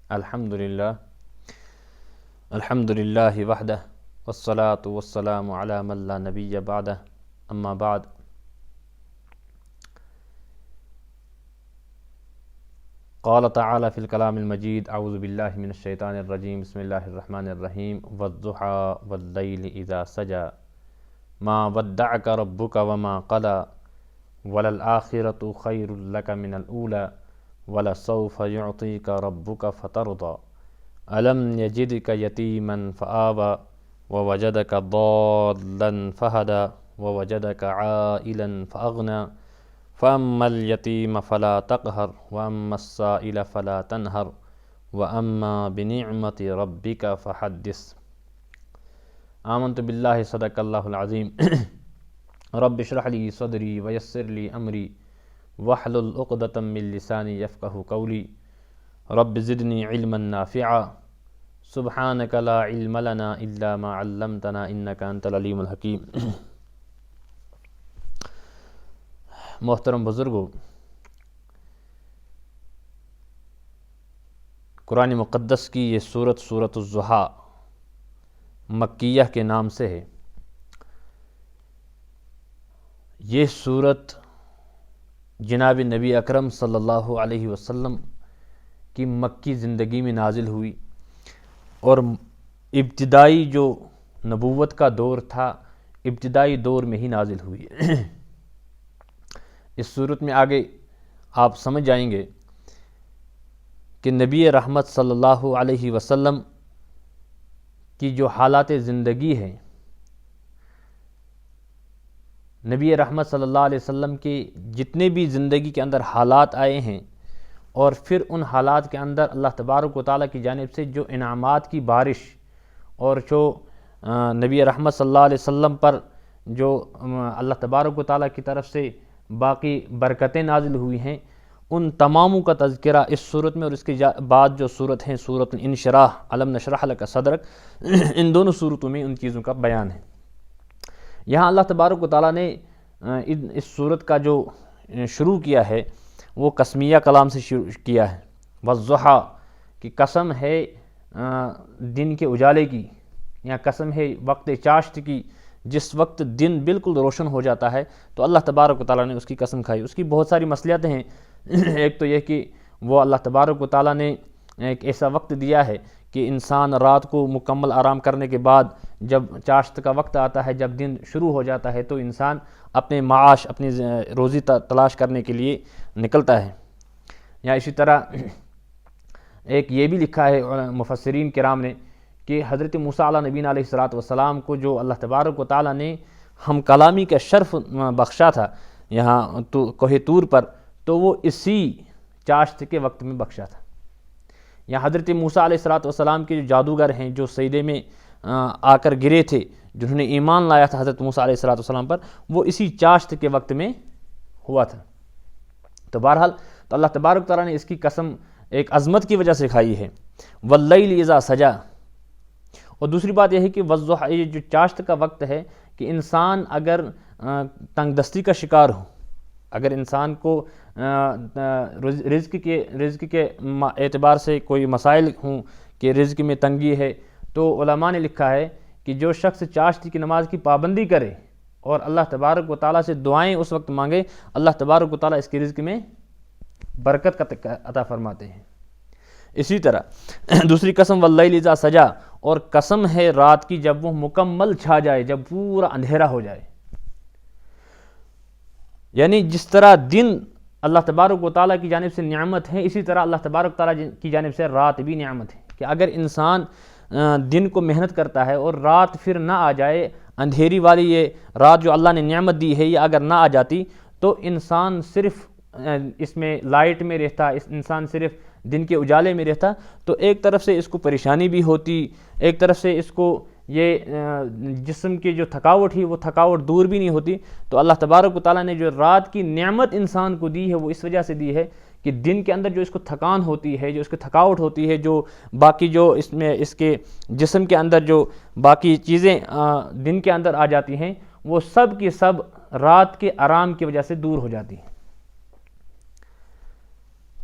الحمدللہ الحمدللہ وحدہ والصلاة والسلام علی من لا نبی بعدہ اما بعد. قال تعالی فی الکلام المجید اعوذ باللہ من الشیطان الرجیم بسم اللہ الرحمن الرحیم والضحى واللیل اذا سجى ما ودعک ربک وما قلى وللآخرة خیر لک من الاولی وَلَسَوْفَ يُعْطِيكَ رَبُّكَ فَتَرْضَى أَلَمْ يَجِدْكَ يَتِيمًا فَآوَى وَوَجَدَكَ ضَالًّا فَهَدَى وَوَجَدَكَ عَائِلًا فَأَغْنَى فَأَمَّا الْيَتِيمَ فَلَا تَقْهَرْ وَأَمَّا السَّائِلَ فَلَا تَنْهَرْ وَأَمَّا بِنِعْمَةِ رَبِّكَ فَحَدِّثْ. آمنت باللہ صدق اللہ العظیم. رب اشرح لی صدری ویسر لی امری وحلل عقدۃ من لسانی یفقہوا قولی رب زدنی علما نافعا سبحانک لا علم لنا الا ما علمتنا انک انت العلیم الحکیم. محترم بزرگوں، قرآن مقدس کی یہ سورۃ الضحیٰ مکیہ کے نام سے ہے. یہ سورت جناب نبی اکرم صلی اللہ علیہ وسلم کی مکی زندگی میں نازل ہوئی اور ابتدائی جو نبوت کا دور تھا ابتدائی دور میں ہی نازل ہوئی. اس صورت میں آگے آپ سمجھ جائیں گے کہ نبی رحمت صلی اللہ علیہ وسلم کی جو حالات زندگی ہے، نبی رحمت صلی اللہ علیہ وسلم کے جتنے بھی زندگی کے اندر حالات آئے ہیں اور پھر ان حالات کے اندر اللہ تبارک و تعالیٰ کی جانب سے جو انعامات کی بارش اور جو نبی رحمت صلی اللہ علیہ وسلم پر جو اللہ تبارک و تعالیٰ کی طرف سے باقی برکتیں نازل ہوئی ہیں، ان تماموں کا تذکرہ اس صورت میں اور اس کے بعد جو صورت ہیں سورۃ الانشراح الم نشرح لک صدرک، ان دونوں صورتوں میں ان چیزوں کا بیان ہے. یہاں اللہ تبارک و تعالیٰ نے اس صورت کا جو شروع کیا ہے وہ قسمیہ کلام سے شروع کیا ہے. والضحیٰ کی قسم ہے دن کے اجالے کی، یا قسم ہے وقت چاشت کی، جس وقت دن بالکل روشن ہو جاتا ہے تو اللہ تبارک و تعالیٰ نے اس کی قسم کھائی. اس کی بہت ساری مصلحتیں ہیں. ایک تو یہ کہ وہ اللہ تبارک و تعالیٰ نے ایک ایسا وقت دیا ہے کہ انسان رات کو مکمل آرام کرنے کے بعد جب چاشت کا وقت آتا ہے، جب دن شروع ہو جاتا ہے تو انسان اپنے معاش، اپنی روزی تلاش کرنے کے لیے نکلتا ہے. یا اسی طرح ایک یہ بھی لکھا ہے مفسرین کرام نے کہ حضرت موسیٰ علیہ نبینا علیہ الصلوۃ والسلام کو جو اللہ تبارک و تعالیٰ نے ہم کلامی کا شرف بخشا تھا یہاں کوہ طور پر، تو وہ اسی چاشت کے وقت میں بخشا تھا. یا حضرت موسیٰ علیہ الصلوۃ والسلام کے جو جادوگر ہیں جو سجدے میں آ کر گرے تھے، جنہوں نے ایمان لایا تھا حضرت موسیٰ علیہ الصلوۃ والسلام پر، وہ اسی چاشت کے وقت میں ہوا تھا. تو بہرحال تو اللہ تبارک تعالیٰ نے اس کی قسم ایک عظمت کی وجہ سے کھائی ہے. واللیل اذا سجا. اور دوسری بات یہ ہے کہ والضحیٰ، یہ جو چاشت کا وقت ہے کہ انسان اگر تنگ دستی کا شکار ہو، اگر انسان کو رزق کے اعتبار سے کوئی مسائل ہوں کہ رزق میں تنگی ہے، تو علماء نے لکھا ہے کہ جو شخص چاشت کی نماز کی پابندی کرے اور اللہ تبارک و تعالیٰ سے دعائیں اس وقت مانگے، اللہ تبارک و تعالیٰ اس کے رزق میں برکت کا عطا فرماتے ہیں. اسی طرح دوسری قسم واللیل اذا سجا، اور قسم ہے رات کی جب وہ مکمل چھا جائے، جب پورا اندھیرا ہو جائے. یعنی جس طرح دن اللہ تبارک و تعالیٰ کی جانب سے نعمت ہے، اسی طرح اللہ تبارک و تعالیٰ کی جانب سے رات بھی نعمت ہے. کہ اگر انسان دن کو محنت کرتا ہے اور رات پھر نہ آ جائے، اندھیری والی یہ رات جو اللہ نے نعمت دی ہے یہ اگر نہ آ جاتی تو انسان صرف اس میں لائٹ میں رہتا، انسان صرف دن کے اجالے میں رہتا، تو ایک طرف سے اس کو پریشانی بھی ہوتی، ایک طرف سے اس کو یہ جسم کی جو تھکاوٹ ہی وہ تھکاوٹ دور بھی نہیں ہوتی. تو اللہ تبارک و تعالیٰ نے جو رات کی نعمت انسان کو دی ہے وہ اس وجہ سے دی ہے کہ دن کے اندر جو اس کو تھکان ہوتی ہے، جو اس کو تھکاوٹ ہوتی ہے، جو باقی جو اس میں اس کے جسم کے اندر جو باقی چیزیں دن کے اندر آ جاتی ہیں، وہ سب کی سب رات کے آرام کی وجہ سے دور ہو جاتی ہیں.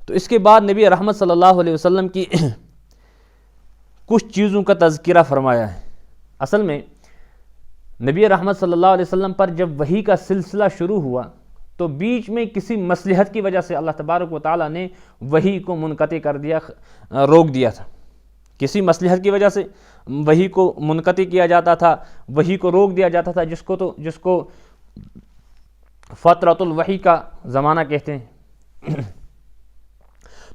تو اس کے بعد نبی رحمت صلی اللہ علیہ وسلم کی کچھ چیزوں کا تذکرہ فرمایا ہے۔ اصل میں نبی رحمت صلی اللہ علیہ وسلم پر جب وحی کا سلسلہ شروع ہوا تو بیچ میں کسی مصلحت کی وجہ سے اللہ تبارک و تعالیٰ نے وحی کو منقطع کر دیا، روک دیا تھا۔ کسی مصلحت کی وجہ سے وحی کو منقطع کیا جاتا تھا، وحی کو روک دیا جاتا تھا، جس کو فترۃ الوحی کا زمانہ کہتے ہیں۔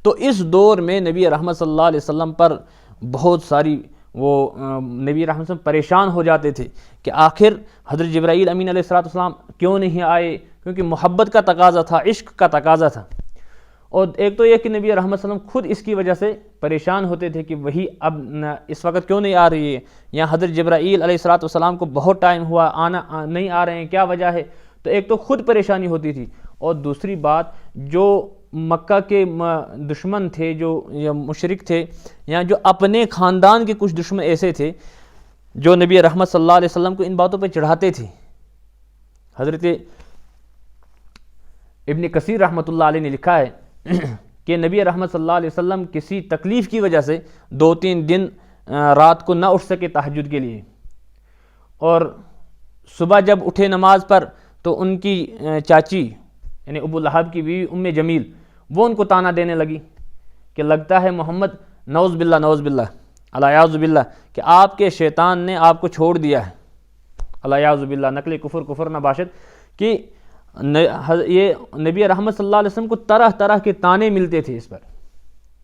تو اس دور میں نبی رحمت صلی اللہ علیہ وسلم پر بہت ساری نبی رحمت صلی اللہ علیہ وسلم پریشان ہو جاتے تھے کہ آخر حضرت جبرائیل امین علیہ السلام کیوں نہیں آئے، کیونکہ محبت کا تقاضا تھا، عشق کا تقاضا تھا۔ اور ایک تو یہ کہ نبی رحمت صلی اللہ علیہ وسلم خود اس کی وجہ سے پریشان ہوتے تھے کہ وہی اب اس وقت کیوں نہیں آ رہی ہے، یا حضرت جبرائیل علیہ السلام کو بہت ٹائم ہوا نہیں آ رہے ہیں، کیا وجہ ہے؟ تو ایک تو خود پریشانی ہوتی تھی، اور دوسری بات جو مکہ کے دشمن تھے، جو یا مشرک تھے، یا جو اپنے خاندان کے کچھ دشمن ایسے تھے جو نبی رحمت صلی اللہ علیہ وسلم کو ان باتوں پہ چڑھاتے تھے۔ حضرت ابن کثیر رحمۃ اللہ علیہ نے لکھا ہے کہ نبی رحمت صلی اللہ علیہ وسلم کسی تکلیف کی وجہ سے 2-3 دن رات کو نہ اٹھ سکے تہجد کے لیے، اور صبح جب اٹھے نماز پر تو ان کی چاچی یعنی ابو لہب کی بیوی ام جمیل وہ ان کو طعنہ دینے لگی کہ لگتا ہے محمد نعوذ باللہ الیاذ باللہ کہ آپ کے شیطان نے آپ کو چھوڑ دیا ہے، الیاذ باللہ، نقل کفر نہ باشد، کہ یہ نبی رحمت صلی اللہ علیہ وسلم کو طرح طرح کے طعنے ملتے تھے اس پر۔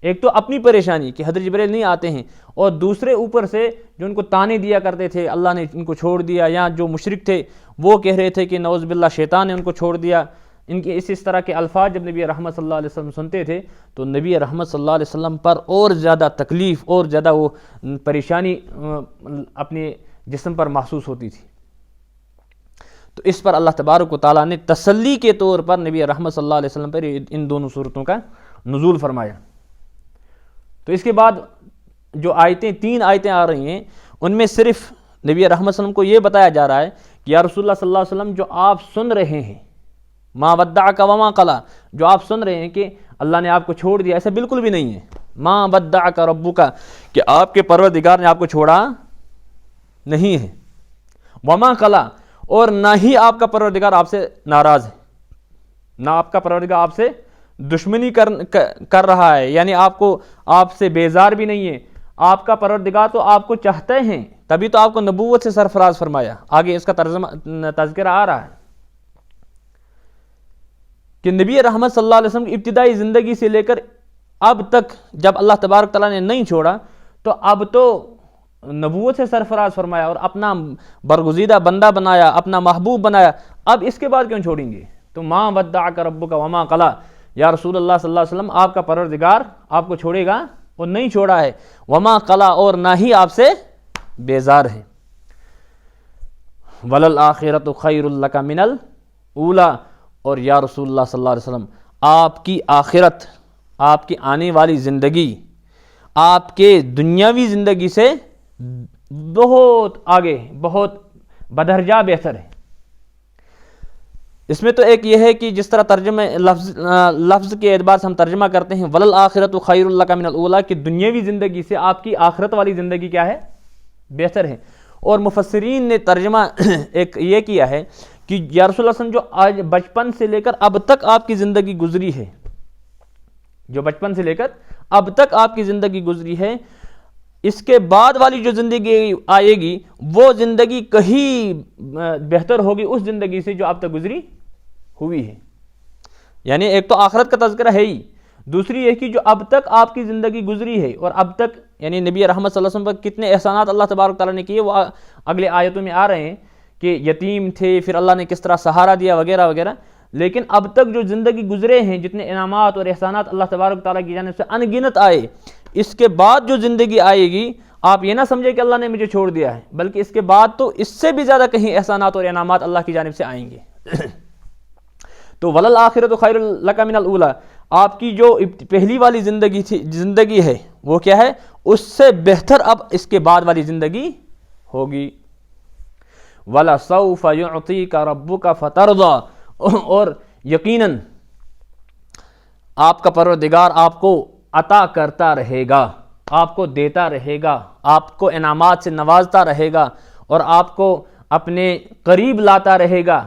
ایک تو اپنی پریشانی کہ حضرت جبرائیل نہیں آتے ہیں، اور دوسرے اوپر سے جو ان کو طعنے دیا کرتے تھے اللہ نے ان کو چھوڑ دیا، یا جو مشرک تھے وہ کہہ رہے تھے کہ نعوذ باللہ شیطان نے ان کو چھوڑ دیا۔ ان کے اس طرح کے الفاظ جب نبی رحمت صلی اللہ علیہ وسلم سنتے تھے تو نبی رحمت صلی اللہ علیہ وسلم پر اور زیادہ تکلیف اور زیادہ وہ پریشانی اپنے جسم پر محسوس ہوتی تھی۔ تو اس پر اللہ تبارک و تعالیٰ نے تسلی کے طور پر نبی رحمت صلی اللہ علیہ وسلم پر ان دونوں صورتوں کا نزول فرمایا۔ تو اس کے بعد جو آیتیں 3 آیتیں آ رہی ہیں ان میں صرف نبی رحمت صلی اللہ علیہ وسلم کو یہ بتایا جا رہا ہے کہ یا رسول اللہ صلی اللہ علیہ وسلم جو آپ سن رہے ہیں ما ودعک وما قلی، جو آپ سن رہے ہیں کہ اللہ نے آپ کو چھوڑ دیا، ایسا بالکل بھی نہیں ہے۔ ما ودعک ربک، کہ آپ کے پروردگار نے آپ کو چھوڑا نہیں ہے، وما قلی، اور نہ ہی آپ کا پروردگار آپ سے ناراض ہے، نہ آپ کا پروردگار آپ سے دشمنی کر رہا ہے، یعنی آپ سے بیزار بھی نہیں ہے۔ آپ کا پروردگار تو آپ کو چاہتے ہیں، تبھی تو آپ کو نبوت سے سرفراز فرمایا۔ آگے اس کا تذکرہ آ رہا ہے کہ نبی رحمت صلی اللہ علیہ وسلم کی ابتدائی زندگی سے لے کر اب تک جب اللہ تبارک تعالیٰ نے نہیں چھوڑا تو اب تو نبوت سے سرفراز فرمایا اور اپنا برگزیدہ بندہ بنایا، اپنا محبوب بنایا، اب اس کے بعد کیوں چھوڑیں گے؟ تو ما ودعک ربک وما قلی، یا رسول اللہ صلی اللہ علیہ وسلم آپ کا پروردگار آپ کو چھوڑے گا اور نہیں چھوڑا ہے، وما قلی، اور نہ ہی آپ سے بیزار ہے، وللآخرۃ خیر لک من الاولی، اور یا رسول اللہ صلی اللہ علیہ وسلم آپ کی آخرت، آپ کی آنے والی زندگی آپ کے دنیاوی زندگی سے بہت آگے، بہت بدرجہ بہتر ہے۔ اس میں تو ایک یہ ہے کہ جس طرح ترجمہ لفظ کے اعتبار سے ہم ترجمہ کرتے ہیں وللآخرۃ خیر لک من الاولی، کہ دنیاوی زندگی سے آپ کی آخرت والی زندگی کیا ہے؟ بہتر ہے۔ اور مفسرین نے ترجمہ ایک یہ کیا ہے کہ یا رسول اللہ صلی اللہ علیہ وسلم جو آج بچپن سے لے کر اب تک آپ کی زندگی گزری ہے، جو بچپن سے لے کر اب تک آپ کی زندگی گزری ہے، اس کے بعد والی جو زندگی آئے گی وہ زندگی کہیں بہتر ہوگی اس زندگی سے جو اب تک گزری ہوئی ہے۔ یعنی ایک تو آخرت کا تذکرہ ہے ہی، دوسری یہ کہ جو اب تک آپ کی زندگی گزری ہے اور اب تک یعنی نبی رحمت صلی اللہ علیہ وسلم پر کتنے احسانات اللہ تبارک تعالیٰ نے کیے وہ اگلے آیتوں میں آ رہے ہیں کہ یتیم تھے، پھر اللہ نے کس طرح سہارا دیا وغیرہ وغیرہ۔ لیکن اب تک جو زندگی گزرے ہیں، جتنے انعامات اور احسانات اللہ تبارک تعالیٰ کی جانب سے ان گنت آئے، اس کے بعد جو زندگی آئے گی آپ یہ نہ سمجھے کہ اللہ نے مجھے چھوڑ دیا ہے، بلکہ اس کے بعد تو اس سے بھی زیادہ کہیں احسانات اور انعامات اللہ کی جانب سے آئیں گے۔ تو وللآخرۃ خیر لک من الاولی، آپ کی جو پہلی والی زندگی ہے وہ کیا ہے؟ اس سے بہتر اب اس کے بعد والی زندگی ہوگی۔ وَلَسَوْفَ يُعْطِيكَ رَبُّكَ فَتَرْضَىٰ، اور یقیناً آپ کا پروردگار آپ کو عطا کرتا رہے گا، آپ کو دیتا رہے گا، آپ کو انعامات سے نوازتا رہے گا اور آپ کو اپنے قریب لاتا رہے گا۔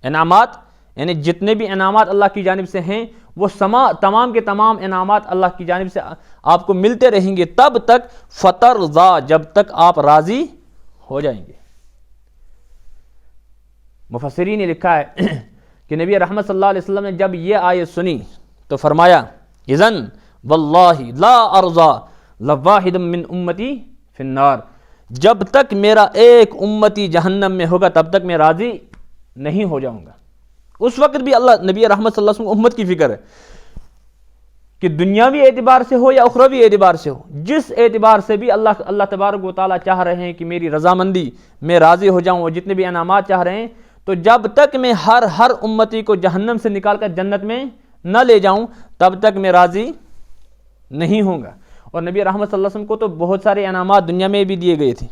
انعامات یعنی جتنے بھی انعامات اللہ کی جانب سے ہیں وہ تمام کے تمام انعامات اللہ کی جانب سے آپ کو ملتے رہیں گے تب تک فترضا، جب تک آپ راضی ہو جائیں گے۔ مفسرین نے لکھا ہے کہ نبی رحمت صلی اللہ علیہ وسلم نے جب یہ آیت سنی تو فرمایا اذن واللہ لا ارضا لواحد من امتی فی النار، جب تک میرا ایک امتی جہنم میں ہوگا تب تک میں راضی نہیں ہو جاؤں گا۔ اس وقت بھی نبی رحمت صلی اللہ علیہ وسلم امت کی فکر ہے کہ دنیاوی اعتبار سے ہو یا اخروی اعتبار سے ہو، جس اعتبار سے بھی اللہ تبارک و تعالیٰ چاہ رہے ہیں کہ میری رضامندی، میں راضی ہو جاؤں، اور جتنے بھی انعامات چاہ رہے ہیں، تو جب تک میں ہر امتی کو جہنم سے نکال کر جنت میں نہ لے جاؤں تب تک میں راضی نہیں ہوں گا۔ اور نبی رحمت صلی اللہ علیہ وسلم کو تو بہت سارے انعامات دنیا میں بھی دیے گئے تھے،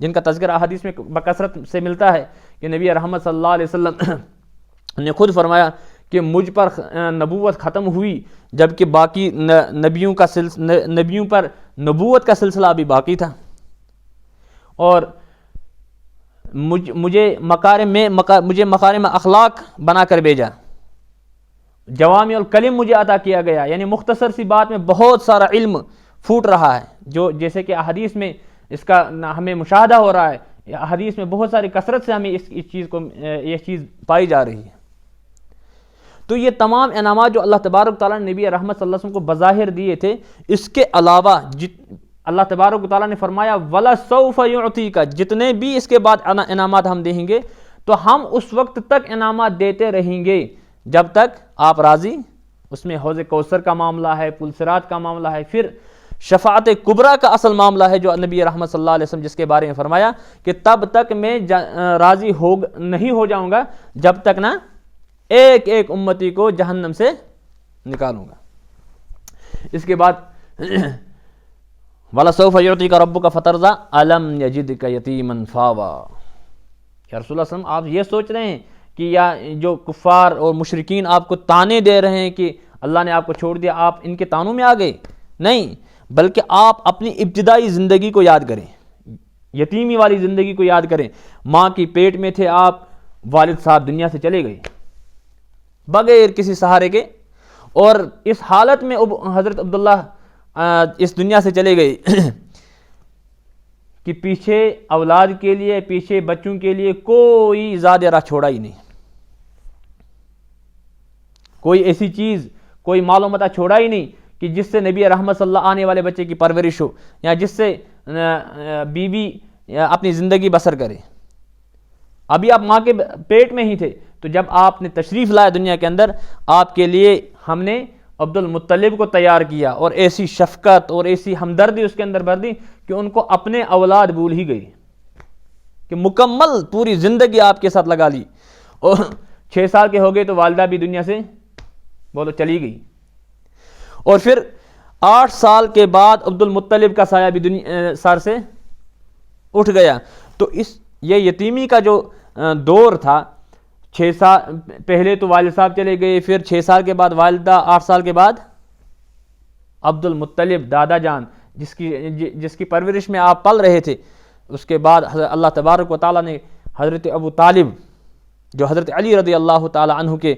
جن کا تذکرہ احادیث میں بکثرت سے ملتا ہے کہ نبی رحمت صلی اللہ علیہ وسلم نے خود فرمایا کہ مجھ پر نبوت ختم ہوئی جبکہ باقی نبیوں پر نبوت کا سلسلہ ابھی باقی تھا، اور مجھے مکارم اخلاق بنا کر بھیجا، جوامع الکلم مجھے عطا کیا گیا، یعنی مختصر سی بات میں بہت سارا علم پھوٹ رہا ہے، جو جیسے کہ احادیث میں اس کا ہمیں مشاہدہ ہو رہا ہے، احادیث میں بہت ساری کثرت سے ہمیں یہ چیز پائی جا رہی ہے۔ تو یہ تمام انعامات جو اللہ تبارک تعالیٰ نے نبی رحمت صلی اللہ علیہ وسلم کو بظاہر دیے تھے، اس کے علاوہ اللہ تبارک تعالیٰ نے فرمایا وَلَسَوْفَ يُعْطِيكَ، جتنے بھی اس کے بعد انعامات ہم دیں گے تو ہم اس وقت تک انعامات دیتے رہیں گے جب تک آپ راضی۔ اس میں حوض کوثر کا معاملہ ہے، پل صراط کا معاملہ ہے، پھر شفاعت کبریٰ کا اصل معاملہ ہے جو نبی رحمت صلی اللہ علیہ وسلم جس کے بارے میں فرمایا کہ تب تک میں راضی نہیں ہو جاؤں گا جب تک نہ ایک ایک امتی کو جہنم سے نکالوں گا۔ اس کے بعد وَلَسَوْفَ يُعْطِيكَ رَبُّكَ فَتَرْضَىٰ أَلَمْ يَجِدْكَ يَتِيمًا فَآوَىٰ۔ یا رسول اللہ صلی اللہ علیہ وسلم آپ یہ سوچ رہے ہیں کہ یا جو کفار اور مشرکین آپ کو تانے دے رہے ہیں کہ اللہ نے آپ کو چھوڑ دیا، آپ ان کے تانوں میں آ گئے؟ نہیں، بلکہ آپ اپنی ابتدائی زندگی کو یاد کریں، یتیمی والی زندگی کو یاد کریں۔ ماں کی پیٹ میں تھے آپ، والد صاحب دنیا سے چلے گئے بغیر کسی سہارے کے، اور اس حالت میں حضرت عبداللہ اس دنیا سے چلے گئے کہ پیچھے اولاد کے لیے، پیچھے بچوں کے لیے کوئی زیادہ راہ چھوڑا ہی نہیں، کوئی ایسی چیز، کوئی مال و متاع چھوڑا ہی نہیں کہ جس سے نبی رحمت صلی اللہ آنے والے بچے کی پرورش ہو، یا جس سے بیوی اپنی زندگی بسر کرے۔ ابھی آپ ماں کے پیٹ میں ہی تھے، تو جب آپ نے تشریف لایا دنیا کے اندر، آپ کے لیے ہم نے عبد المطلب کو تیار کیا، اور ایسی شفقت اور ایسی ہمدردی اس کے اندر بھر دی کہ ان کو اپنے اولاد بھول ہی گئی، کہ مکمل پوری زندگی آپ کے ساتھ لگا لی، اور 6 سال کے ہو گئے تو والدہ بھی دنیا سے بولو چلی گئی، اور پھر 8 سال کے بعد عبد المطلب کا سایہ بھی سر سے اٹھ گیا۔ تو یہ یتیمی کا جو دور تھا، 6 سال پہلے تو والد صاحب چلے گئے، پھر 6 سال کے بعد والدہ، 8 سال کے بعد عبد المطلب دادا جان جس کی پرورش میں آپ پل رہے تھے، اس کے بعد اللہ تبارک و تعالیٰ نے حضرت ابو طالب جو حضرت علی رضی اللہ تعالیٰ عنہ کے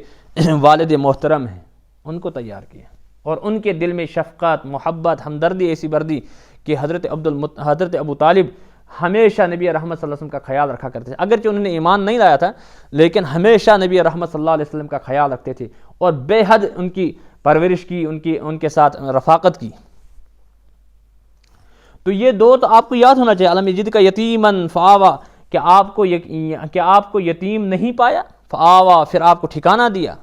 والد محترم ہیں ان کو تیار کیا، اور ان کے دل میں شفقت، محبت، ہمدردی ایسی بردی کہ حضرت ابو طالب ہمیشہ نبی رحمت صلی اللہ علیہ وسلم کا خیال رکھا کرتے تھے، اگرچہ انہوں نے ایمان نہیں لایا تھا لیکن ہمیشہ نبی رحمت صلی اللہ علیہ وسلم کا خیال رکھتے تھے، اور بے حد ان کی پرورش کی، ان کے ساتھ رفاقت کی۔ تو یہ دو تو آپ کو یاد ہونا چاہیے، علم یجد کا یتیمن فآوا، کہ آپ کو یتیم نہیں پایا، فآوا پھر آپ کو ٹھکانہ دیا،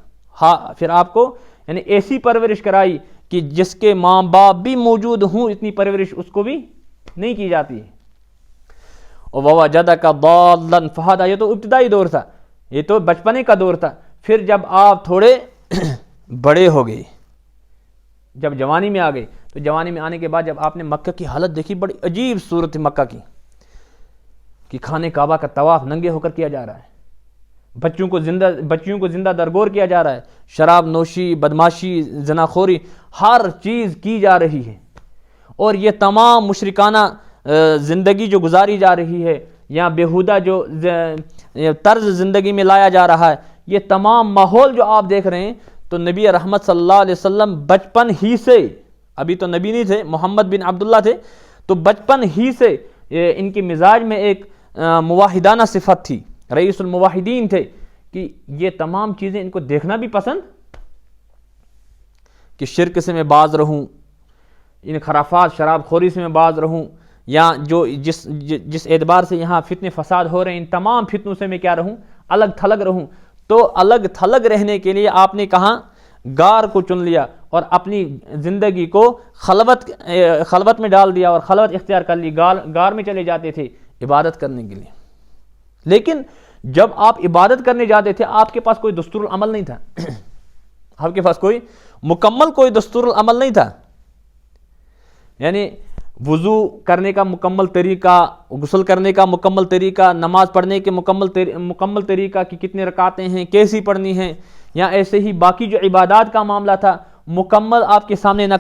پھر آپ کو یعنی ایسی پرورش کرائی کہ جس کے ماں باپ بھی موجود ہوں اتنی پرورش اس کو بھی نہیں کی جاتی ہے۔ وَوَجَدَكَ ضَالًّا فَهَدَىٰ، یہ تو ابتدائی دور تھا، یہ تو بچپنے کا دور تھا۔ پھر جب آپ تھوڑے بڑے ہو گئے، جب جوانی میں آ گئے، تو جوانی میں آنے کے بعد جب آپ نے مکہ کی حالت دیکھی، بڑی عجیب صورت تھی مکہ کی، کہ خانہ کعبہ کا طواف ننگے ہو کر کیا جا رہا ہے، بچیوں کو زندہ درگور کیا جا رہا ہے، شراب نوشی، بدماشی، زنا خوری، ہر چیز کی جا رہی ہے، اور یہ تمام مشرکانہ زندگی جو گزاری جا رہی ہے یا بیہودہ جو طرز زندگی میں لایا جا رہا ہے، یہ تمام ماحول جو آپ دیکھ رہے ہیں، تو نبی رحمت صلی اللہ علیہ وسلم بچپن ہی سے، ابھی تو نبی نہیں تھے، محمد بن عبداللہ تھے، تو بچپن ہی سے ان کے مزاج میں ایک موحدانہ صفت تھی، رئیس الموحدین تھے، کہ یہ تمام چیزیں ان کو دیکھنا بھی پسند، کہ شرک سے میں باز رہوں، ان خرافات شراب خوری سے میں باز رہوں، یا جو جس اعتبار سے یہاں فتنے فساد ہو رہے ہیں ان تمام فتنوں سے میں کیا رہوں، الگ تھلگ رہوں۔ تو الگ تھلگ رہنے کے لیے آپ نے کہاں غار کو چن لیا اور اپنی زندگی کو خلوت میں ڈال دیا اور خلوت اختیار کر لی، غار میں چلے جاتے تھے عبادت کرنے کے لیے۔ لیکن جب آپ عبادت کرنے جاتے تھے آپ کے پاس کوئی دستور العمل نہیں تھا، آپ کے پاس کوئی مکمل کوئی دستور العمل نہیں تھا، یعنی وضو کرنے کا مکمل طریقہ، غسل کرنے کا مکمل طریقہ، نماز پڑھنے کے مکمل طریقہ کہ کتنے رکعتیں ہیں، کیسی پڑھنی ہیں، یا ایسے ہی باقی جو عبادات کا معاملہ تھا مکمل آپ کے سامنے نہ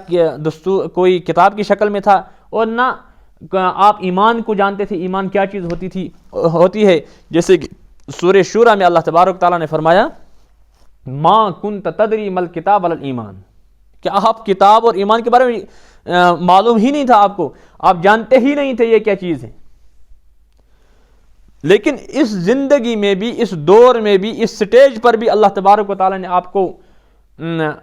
دستور کوئی کتاب کی شکل میں تھا، اور نہ آپ ایمان کو جانتے تھے، ایمان کیا چیز ہوتی ہے، جیسے کہ سورہ شورى میں اللہ تبارک تعالیٰ نے فرمایا ما کنت تدری مل کتاب ولا الایمان، کہ آپ کتاب اور ایمان کے بارے میں معلوم ہی نہیں تھا، آپ کو آپ جانتے ہی نہیں تھے یہ کیا چیز ہے۔ لیکن اس زندگی میں بھی، اس دور میں بھی، اس سٹیج پر بھی اللہ تبارک و تعالیٰ نے آپ کو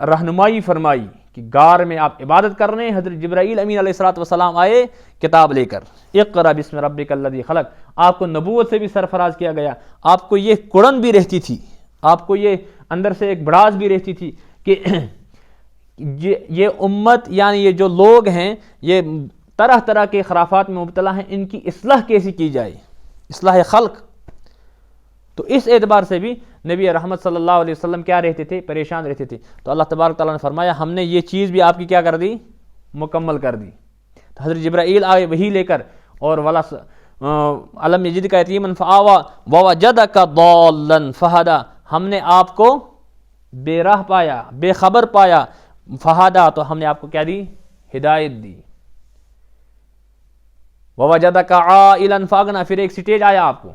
رہنمائی فرمائی کہ غار میں آپ عبادت کر رہے ہیں، حضرت جبرائیل امین علیہ الصلوۃ والسلام آئے کتاب لے کر، اقرأ بسم ربک الذی خلق، آپ کو نبوت سے بھی سرفراز کیا گیا، آپ کو یہ کڑن بھی رہتی تھی، آپ کو یہ اندر سے ایک بڑاس بھی رہتی تھی کہ یہ امت، یعنی یہ جو لوگ ہیں یہ طرح طرح کے خرافات میں مبتلا ہیں، ان کی اصلاح کیسی کی جائے، اصلاح خلق۔ تو اس اعتبار سے بھی نبی رحمت صلی اللہ علیہ وسلم کیا رہتے تھے، پریشان رہتے تھے۔ تو اللہ تبارک تعالیٰ نے فرمایا ہم نے یہ چیز بھی آپ کی کیا کر دی، مکمل کر دی۔ تو حضرت جبرائیل آئے وہی لے کر، اور الم یجدک یتیما فآویٰ ووجدک ضالا فہدی، ہم نے آپ کو بے راہ پایا، بے خبر پایا، فہدا، تو ہم نے آپ کو کیا دی، ہدایت دی۔ ووجدک عائلا فاغنی، پھر ایک سٹیج آیا آپ کو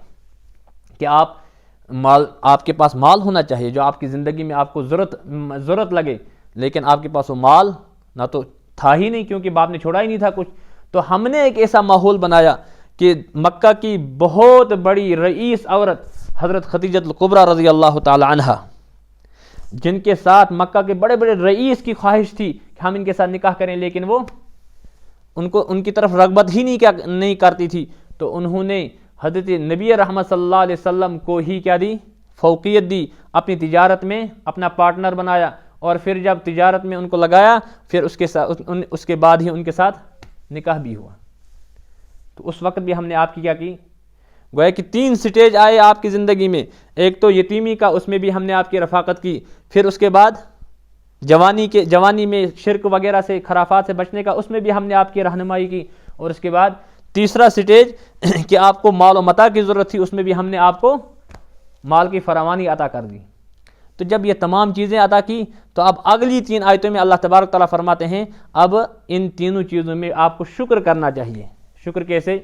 کہ آپ کے پاس مال ہونا چاہیے، جو آپ کی زندگی میں آپ کو ضرورت لگے، لیکن آپ کے پاس وہ مال نہ تو تھا ہی نہیں، کیونکہ باپ نے چھوڑا ہی نہیں تھا کچھ۔ تو ہم نے ایک ایسا ماحول بنایا کہ مکہ کی بہت بڑی رئیس عورت حضرت خدیجہ الکبریٰ رضی اللہ تعالی عنہا، جن کے ساتھ مکہ کے بڑے بڑے رئیس کی خواہش تھی کہ ہم ان کے ساتھ نکاح کریں، لیکن وہ ان کی طرف رغبت ہی نہیں کرتی تھی، تو انہوں نے حضرت نبی رحمت صلی اللہ علیہ وسلم کو ہی کیا دی، فوقیت دی، اپنی تجارت میں اپنا پارٹنر بنایا، اور پھر جب تجارت میں ان کو لگایا، پھر اس کے بعد ہی ان کے ساتھ نکاح بھی ہوا۔ تو اس وقت بھی ہم نے آپ کی کیا کی، گویا کہ 3 سٹیج آئے آپ کی زندگی میں، ایک تو یتیمی کا، اس میں بھی ہم نے آپ کی رفاقت کی، پھر اس کے بعد جوانی میں شرک وغیرہ سے، خرافات سے بچنے کا، اس میں بھی ہم نے آپ کی رہنمائی کی، اور اس کے بعد تیسرا سٹیج کہ آپ کو مال و متاع کی ضرورت تھی، اس میں بھی ہم نے آپ کو مال کی فراوانی عطا کر دی۔ تو جب یہ تمام چیزیں عطا کی تو اب اگلی 3 آیتوں میں اللہ تبارک تعالیٰ فرماتے ہیں اب ان تینوں چیزوں میں آپ کو شکر کرنا چاہیے۔ شکر کیسے؟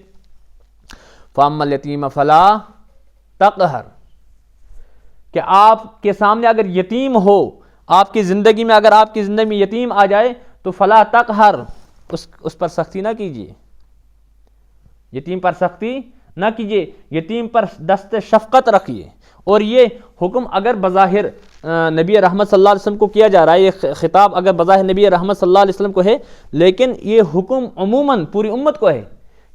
فَأَمَّا الْيَتِيمَ فَلَا تَقْهَرْ، کہ آپ کے سامنے اگر یتیم ہو، آپ کی زندگی میں اگر آپ کی زندگی میں یتیم آ جائے تو فَلَا تَقْهَرْ، اس پر سختی نہ کیجیے، یتیم پر سختی نہ کیجیے، یتیم پر دست شفقت رکھیے۔ اور یہ حکم اگر بظاہر نبی رحمت صلی اللہ علیہ وسلم کو کیا جا رہا ہے، یہ خطاب اگر بظاہر نبی رحمت صلی اللہ علیہ وسلم کو ہے، لیکن یہ حکم عموماً پوری امت کو ہے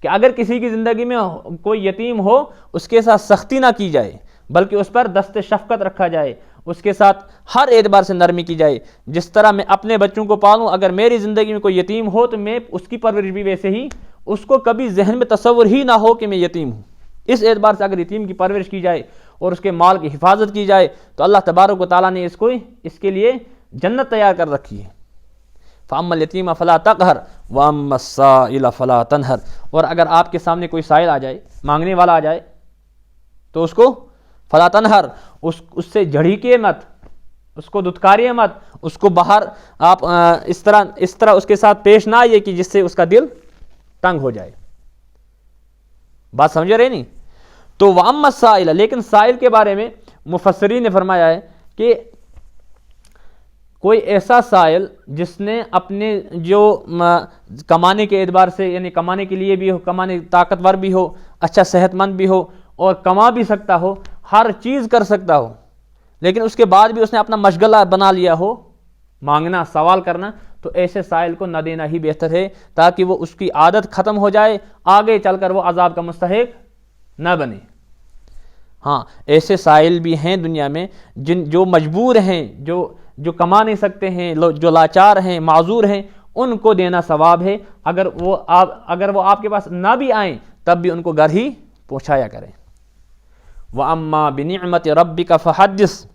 کہ اگر کسی کی زندگی میں کوئی یتیم ہو اس کے ساتھ سختی نہ کی جائے، بلکہ اس پر دست شفقت رکھا جائے، اس کے ساتھ ہر اعتبار سے نرمی کی جائے۔ جس طرح میں اپنے بچوں کو پالوں، اگر میری زندگی میں کوئی یتیم ہو تو میں اس کی پرورش بھی ویسے ہی، اس کو کبھی ذہن میں تصور ہی نہ ہو کہ میں یتیم ہوں۔ اس اعتبار سے اگر یتیم کی پرورش کی جائے اور اس کے مال کی حفاظت کی جائے تو اللہ تبارک و تعالیٰ نے اس کے لیے جنت تیار کر رکھی ہے۔ فَأَمَّا الْيَتِيمَ فَلَا تَقْهَرْ وَأَمَّا السَّائِلَ فَلَا تَنْهَرْ، اور اگر آپ کے سامنے کوئی سائل آ جائے، مانگنے والا آ جائے، تو اس کو فَلَا تَنْهَرْ، اس سے جھڑیکے مت، اس کو دھتکاریے مت، اس کو باہر آپ اس طرح اس کے ساتھ پیش نہ آئیے کہ جس سے اس کا دل تنگ ہو جائے. بات سمجھ رہے نہیں؟ تو وَأَمَّا السَّائِلَ، لیکن سائل کے بارے میں مفسرین نے فرمایا ہے کہ کوئی ایسا سائل جس نے اپنے جو کمانے کے اعتبار سے، یعنی کمانے کے لیے بھی ہو، کمانے طاقتور بھی ہو، اچھا صحت مند بھی ہو اور کما بھی سکتا ہو، ہر چیز کر سکتا ہو، لیکن اس کے بعد بھی اس نے اپنا مشغلہ بنا لیا ہو مانگنا، سوال کرنا، تو ایسے سائل کو نہ دینا ہی بہتر ہے، تاکہ وہ اس کی عادت ختم ہو جائے، آگے چل کر وہ عذاب کا مستحق نہ بنے. ہاں ایسے سائل بھی ہیں دنیا میں جو مجبور ہیں، جو کما نہیں سکتے ہیں، جو لاچار ہیں، معذور ہیں، ان کو دینا ثواب ہے. اگر وہ آپ کے پاس نہ بھی آئیں تب بھی ان کو گھر ہی پہنچایا کریں. وَأَمَّا بِنِعْمَةِ رَبِّكَ فَحَدِّثْ،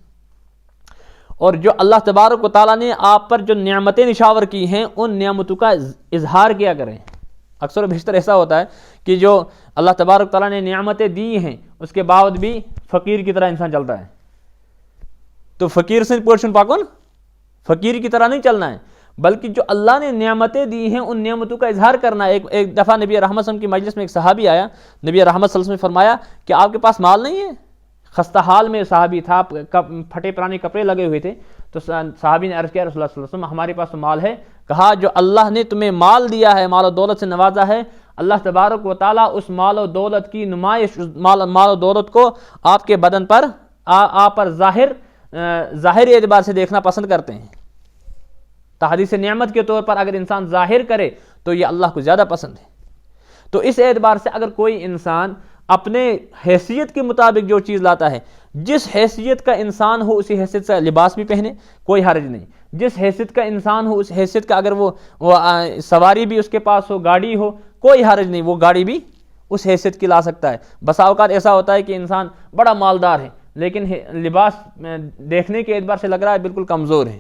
اور جو اللہ تبارک و تعالیٰ نے آپ پر جو نعمتیں نشاور کی ہیں ان نعمتوں کا اظہار کیا کریں. اکثر و بیشتر ایسا ہوتا ہے کہ جو اللہ تبارک و تعالیٰ نے نعمتیں دی ہیں اس کے باوجود بھی فقیر کی طرح انسان چلتا ہے. تو فقیر سے پورشن پاکن، فقیر کی طرح نہیں چلنا ہے، بلکہ جو اللہ نے نعمتیں دی ہیں ان نعمتوں کا اظہار کرنا ہے. ایک دفعہ نبی رحمت صلی اللہ علیہ وسلم کی مجلس میں ایک صحابی آیا، نبی رحمت صلی اللہ علیہ وسلم نے فرمایا کہ آپ کے پاس مال نہیں ہے؟ خستہ حال میں صحابی تھا، پھٹے پرانے کپڑے لگے ہوئے تھے. تو صحابی نے عرض کیا رسول اللہ صلی اللہ علیہ وسلم ہمارے پاس تو مال ہے. کہا جو اللہ نے تمہیں مال دیا ہے، مال و دولت سے نوازا ہے، اللہ تبارک و تعالیٰ اس مال و دولت کی نمائش، مال و دولت کو آپ کے بدن پر، آپ پر ظاہری اعتبار سے دیکھنا پسند کرتے ہیں. تحدیث نعمت کے طور پر اگر انسان ظاہر کرے تو یہ اللہ کو زیادہ پسند ہے. تو اس اعتبار سے اگر کوئی انسان اپنے حیثیت کے مطابق جو چیز لاتا ہے، جس حیثیت کا انسان ہو اسی حیثیت سے لباس بھی پہنے، کوئی حرج نہیں. جس حیثیت کا انسان ہو اس حیثیت کا، اگر وہ سواری بھی اس کے پاس ہو، گاڑی ہو، کوئی حرج نہیں، وہ گاڑی بھی اس حیثیت کی لا سکتا ہے. بسا اوقات ایسا ہوتا ہے کہ انسان بڑا مالدار ہے لیکن لباس دیکھنے کے اعتبار سے لگ رہا ہے بالکل کمزور ہے.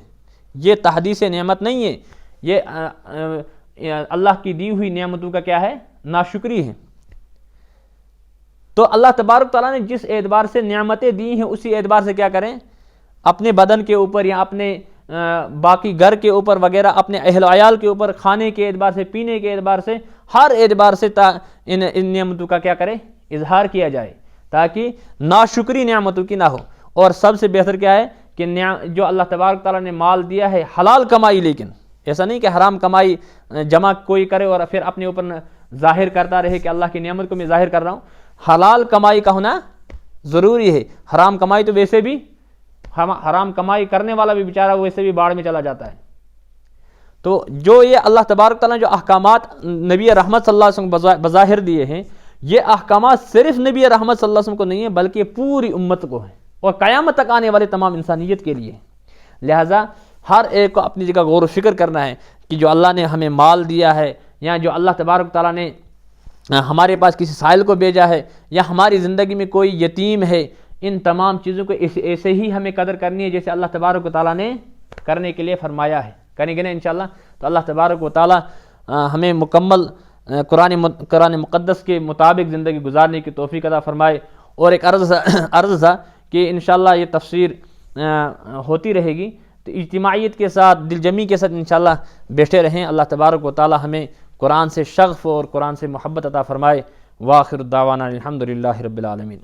یہ تحدیث نعمت نہیں ہے، یہ اللہ کی دی ہوئی نعمتوں کا کیا ہے؟ ناشکری ہے. تو اللہ تبارک تعالیٰ نے جس اعتبار سے نعمتیں دی ہیں اسی اعتبار سے کیا کریں؟ اپنے بدن کے اوپر یا اپنے باقی گھر کے اوپر وغیرہ، اپنے اہل و عیال کے اوپر، کھانے کے اعتبار سے، پینے کے اعتبار سے، ہر اعتبار سے ان نعمتوں کا کیا کرے؟ اظہار کیا جائے، تاکہ ناشکری نعمتوں کی نہ ہو. اور سب سے بہتر کیا ہے کہ جو اللہ تبارک تعالیٰ نے مال دیا ہے حلال کمائی، لیکن ایسا نہیں کہ حرام کمائی جمع کوئی کرے اور پھر اپنے اوپر ظاہر کرتا رہے کہ اللہ کی نعمت کو میں ظاہر کر رہا ہوں. حلال کمائی کا ہونا ضروری ہے. حرام کمائی تو ویسے بھی، حرام کمائی کرنے والا بھی بیچارہ ویسے بھی باڑ میں چلا جاتا ہے. تو جو یہ اللہ تبارک تعالیٰ نے جو احکامات نبی رحمت صلی اللہ علیہ وسلم بظاہر دیے ہیں، یہ احکامات صرف نبی رحمت صلی اللہ علیہ وسلم کو نہیں ہیں بلکہ پوری امت کو ہیں اور قیامت تک آنے والے تمام انسانیت کے لیے. لہٰذا ہر ایک کو اپنی جگہ غور و فکر کرنا ہے کہ جو اللہ نے ہمیں مال دیا ہے، یا جو اللہ تبارک تعالیٰ نے ہمارے پاس کسی سائل کو بھیجا ہے، یا ہماری زندگی میں کوئی یتیم ہے، ان تمام چیزوں کو ایسے ہی ہمیں قدر کرنی ہے جیسے اللہ تبارک و تعالیٰ نے کرنے کے لیے فرمایا ہے. کریں گے نا انشاءاللہ تو اللہ تبارک و تعالیٰ ہمیں مکمل قرآن مقدس کے مطابق زندگی گزارنے کی توفیق عطا فرمائے. اور ایک عرض تھا کہ انشاءاللہ یہ تفسیر ہوتی رہے گی، تو اجتماعیت کے ساتھ، دل جمی کے ساتھ انشاءاللہ بیٹھے رہیں. اللہ تبارک و تعالیٰ ہمیں قرآن سے شغف اور قرآن سے محبت عطا فرمائے. وآخر الدعوانا الحمدللہ رب العالمین.